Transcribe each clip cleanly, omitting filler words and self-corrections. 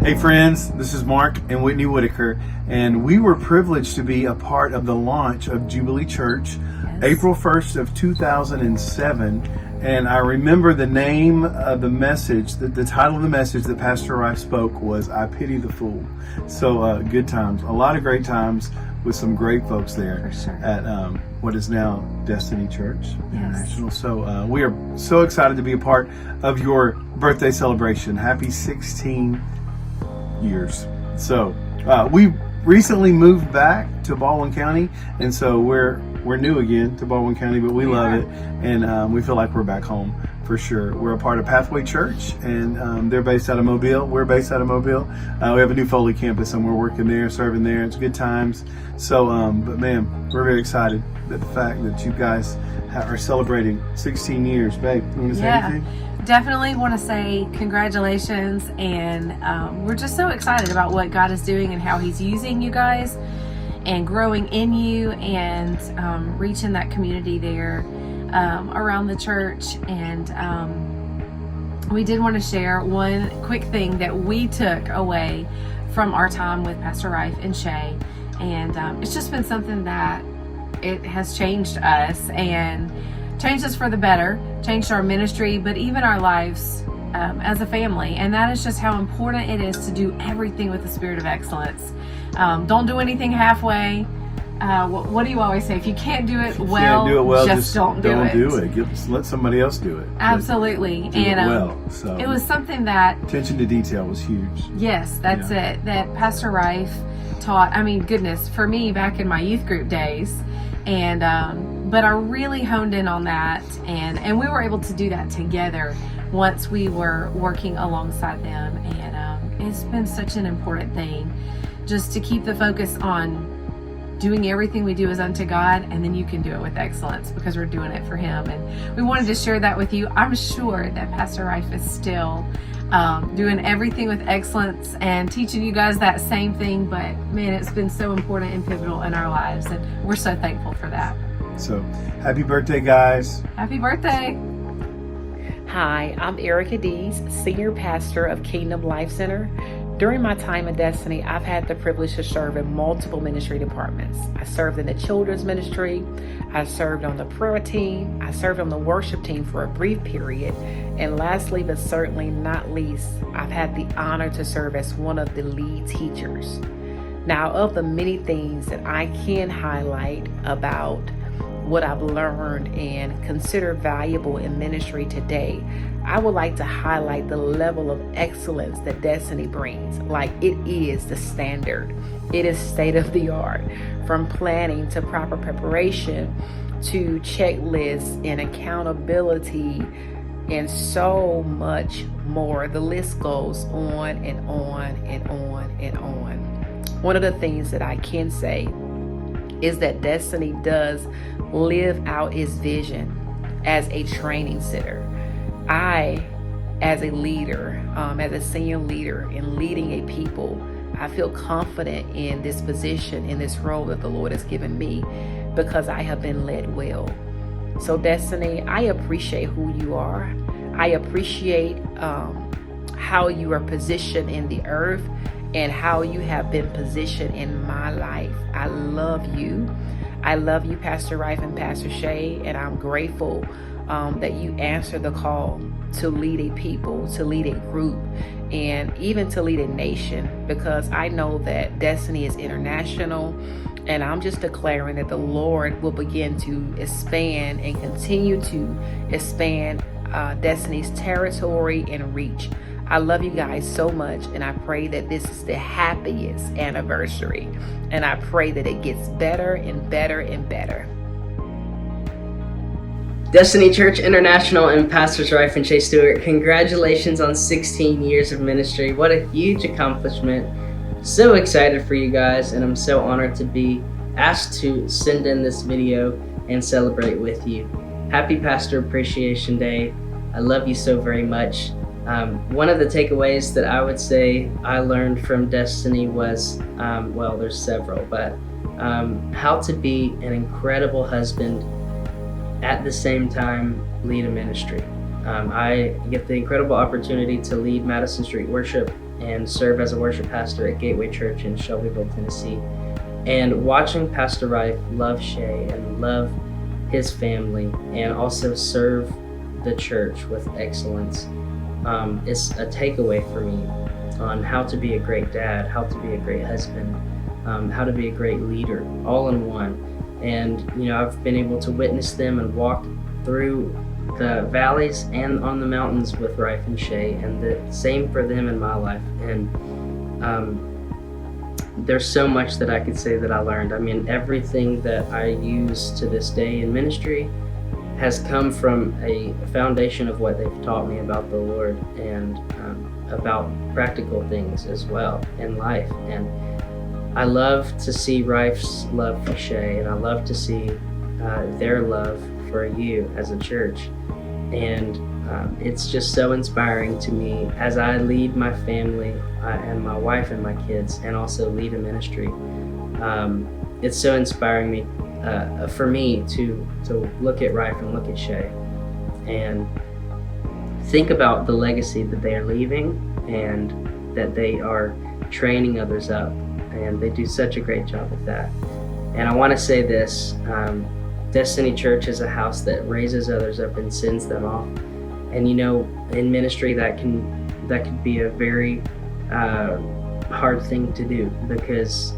Hey friends, this is Mark and Whitney Whitaker, and we were privileged to be a part of the launch of Jubilee Church, April 1st of 2007. And I remember the name of the message, the title of the message that Pastor Rife spoke was, I Pity the Fool. So good times, a lot of great times with some great folks there at what is now Destiny Church International. So we are so excited to be a part of your birthday celebration. Happy 16 years. So we recently moved back to Baldwin County, and so we're new again to Baldwin County, but we love it, and we feel like we're back home for sure. We're a part of Pathway Church, and they're based out of Mobile. We're based out of Mobile. We have a new Foley campus, and we're working there, serving there. It's good times. So, but man, we're very excited that the fact that you guys are celebrating 16 years. Babe, you want to say anything? Definitely want to say congratulations, and we're just so excited about what God is doing and how He's using you guys and growing in you and reaching that community there around the church. And we did want to share one quick thing that we took away from our time with Pastor Rife and Shay, and it's just been something that it has changed us and changed us for the better, changed our ministry, but even our lives as a family. And that is just how important it is to do everything with the spirit of excellence. Don't do anything halfway. What do you always say? If you can't do it well, just don't do it. Let somebody else do it. Absolutely. So it was something that attention to detail was huge. Yes, that's it. That Pastor Rife taught. I mean, goodness, for me back in my youth group days, and but I really honed in on that, and we were able to do that together once we were working alongside them, and it's been such an important thing just to keep the focus on doing everything we do as unto God, and then you can do it with excellence because we're doing it for Him. And we wanted to share that with you. I'm sure that Pastor Rife is still doing everything with excellence and teaching you guys that same thing, but man, it's been so important and pivotal in our lives, and we're so thankful for that. So happy birthday, guys. Happy birthday. Hi, I'm Erica Dees, Senior Pastor of Kingdom Life Center. During my time in Destiny, I've had the privilege to serve in multiple ministry departments. I served in the children's ministry, I served on the prayer team, I served on the worship team for a brief period, and lastly, but certainly not least, I've had the honor to serve as one of the lead teachers. Now, of the many things that I can highlight about what I've learned and consider valuable in ministry today, I would like to highlight the level of excellence that Destiny brings. Like, it is the standard. It is state of the art, from planning to proper preparation to checklists and accountability and so much more. The list goes on and on and on and on. One of the things that I can say is that Destiny does live out its vision as a training center. I, as a leader, as a senior leader in leading a people, I feel confident in this position, in this role that the Lord has given me, because I have been led well. So Destiny, I appreciate who you are. I appreciate how you are positioned in the earth and how you have been positioned in my life. I love you. I love you, Pastor Rife and Pastor Shay, and I'm grateful that you answer the call to lead a people, to lead a group, and even to lead a nation, because I know that Destiny is international, and I'm just declaring that the Lord will begin to expand and continue to expand Destiny's territory and reach. I love you guys so much, and I pray that this is the happiest anniversary, and I pray that it gets better and better and better. Destiny Church International and Pastors Rife and Shay Stewart, congratulations on 16 years of ministry. What a huge accomplishment. So excited for you guys, and I'm so honored to be asked to send in this video and celebrate with you. Happy Pastor Appreciation Day. I love you so very much. One of the takeaways that I would say I learned from Destiny was, well, there's several, but how to be an incredible husband at the same time lead a ministry. I get the incredible opportunity to lead Madison Street Worship and serve as a worship pastor at Gateway Church in Shelbyville, Tennessee. And watching Pastor Rife love Shay and love his family and also serve the church with excellence is a takeaway for me on how to be a great dad, how to be a great husband, how to be a great leader, all in one. And, I've been able to witness them and walk through the valleys and on the mountains with Rife and Shay, and the same for them in my life. And there's so much that I could say that I learned. I mean, everything that I use to this day in ministry has come from a foundation of what they've taught me about the Lord and about practical things as well in life. And I love to see Rife's love for Shay, and I love to see their love for you as a church. And it's just so inspiring to me as I lead my family and my wife and my kids, and also lead a ministry. It's so inspiring me for me to look at Rife and look at Shay and think about the legacy that they are leaving and that they are training others up, and they do such a great job with that. And I want to say this, Destiny Church is a house that raises others up and sends them off. And in ministry that could be a very hard thing to do, because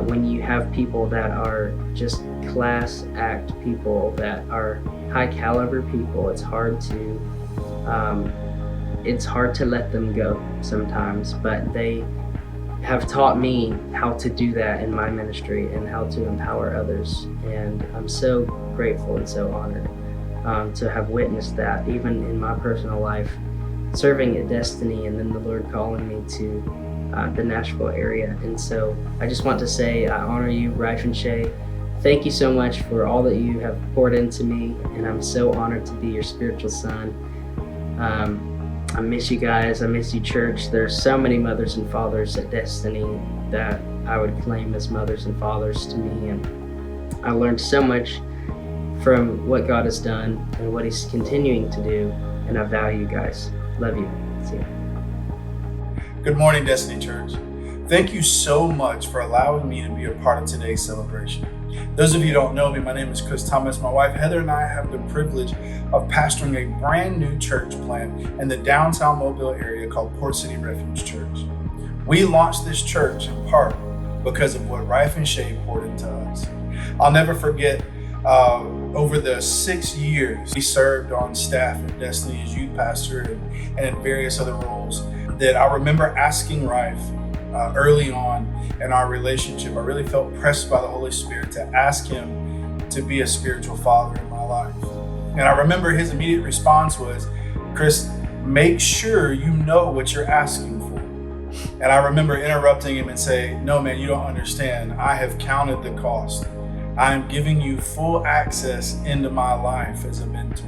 when you have people that are just class act people, that are high caliber people, it's hard to let them go sometimes. But they have taught me how to do that in my ministry and how to empower others. And I'm so grateful and so honored to have witnessed that, even in my personal life, serving at Destiny, and then the Lord calling me to the Nashville area. And so I just want to say I honor you, Rife and Shay. Thank you so much for all that you have poured into me, and I'm so honored to be your spiritual son. I miss you guys. I miss you, church. There's so many mothers and fathers at Destiny that I would claim as mothers and fathers to me, and I learned so much from what God has done and what He's continuing to do, and I value you guys. Love you. See you. Good morning, Destiny Church. Thank you so much for allowing me to be a part of today's celebration. Those of you who don't know me, my name is Chris Thomas. My wife Heather and I have the privilege of pastoring a brand new church plant in the downtown Mobile area called Port City Refuge Church. We launched this church in part because of what Rife and Shay poured into us. I'll never forget, over the 6 years we served on staff at Destiny as youth pastor and in various other roles, that I remember asking Rife early on in our relationship. I really felt pressed by the Holy Spirit to ask him to be a spiritual father in my life. And I remember his immediate response was, Chris, make sure you know what you're asking for. And I remember interrupting him and saying, no, man, you don't understand. I have counted the cost. I am giving you full access into my life as a mentor.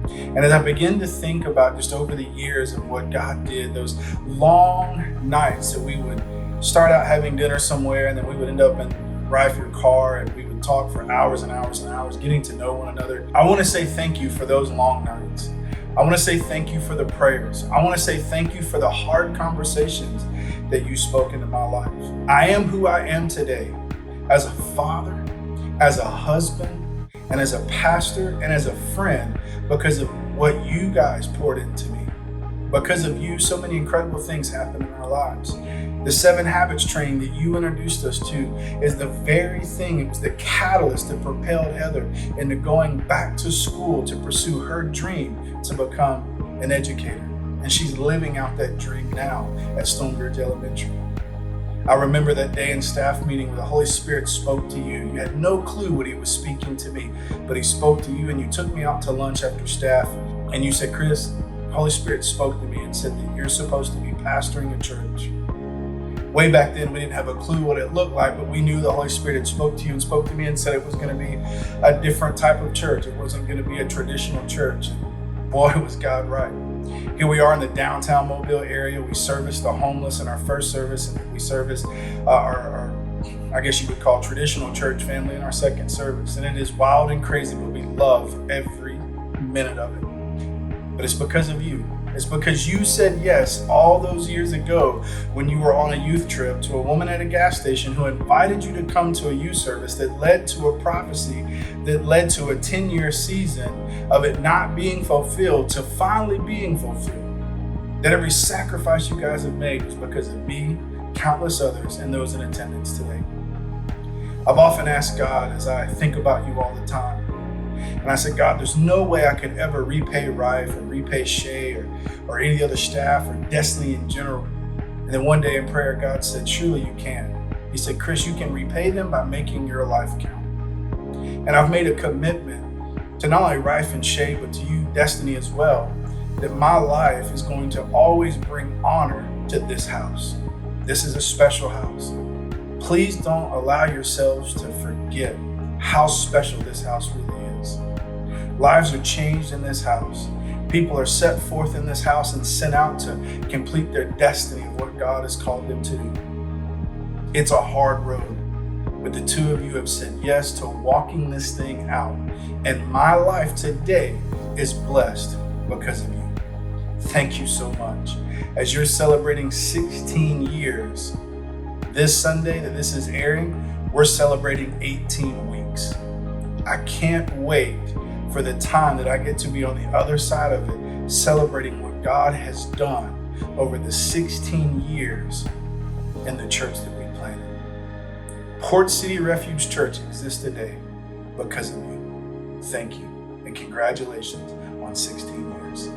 And as I begin to think about just over the years of what God did, those long nights that we would start out having dinner somewhere, and then we would end up in Rife your car, and we would talk for hours and hours and hours, getting to know one another. I want to say thank you for those long nights. I want to say thank you for the prayers. I want to say thank you for the hard conversations that you spoke into my life. I am who I am today as a father, as a husband, and as a pastor, and as a friend, because of what you guys poured into me. Because of you, so many incredible things happen in our lives. The 7 Habits training that you introduced us to is the very thing, it was the catalyst that propelled Heather into going back to school to pursue her dream to become an educator. And she's living out that dream now at Stonebridge Elementary. I remember that day in staff meeting where the Holy Spirit spoke to you. You had no clue what He was speaking to me, but He spoke to you, and you took me out to lunch after staff, and you said, Chris, the Holy Spirit spoke to me and said that you're supposed to be pastoring a church. Way back then, we didn't have a clue what it looked like, but we knew the Holy Spirit had spoke to you and spoke to me and said it was going to be a different type of church. It wasn't going to be a traditional church. And boy, was God right. Here we are in the downtown Mobile area. We service the homeless in our first service, and we service our I guess you would call traditional church family in our second service. And it is wild and crazy, but we love every minute of it. but it's because of you. It's because you said yes all those years ago when you were on a youth trip to a woman at a gas station who invited you to come to a youth service that led to a prophecy that led to a 10-year season of it not being fulfilled to finally being fulfilled. That every sacrifice you guys have made is because of me, countless others, and those in attendance today. I've often asked God as I think about you all the time, and I said, God, there's no way I could ever repay Rife or repay Shay or any of the other staff or Destiny in general. And then one day in prayer, God said, surely you can. He said, Chris, you can repay them by making your life count. And I've made a commitment to not only Rife and Shay, but to you, Destiny, as well, that my life is going to always bring honor to this house. This is a special house. Please don't allow yourselves to forget how special this house really is. Lives are changed in this house. People are set forth in this house and sent out to complete their destiny of what God has called them to do. It's a hard road, but the two of you have said yes to walking this thing out. And my life today is blessed because of you. Thank you so much. As you're celebrating 16 years, this Sunday that this is airing, we're celebrating 18 weeks. I can't wait for the time that I get to be on the other side of it, celebrating what God has done over the 16 years in the church that we planted. Port City Refuge Church exists today because of you. Thank you, and congratulations on 16 years.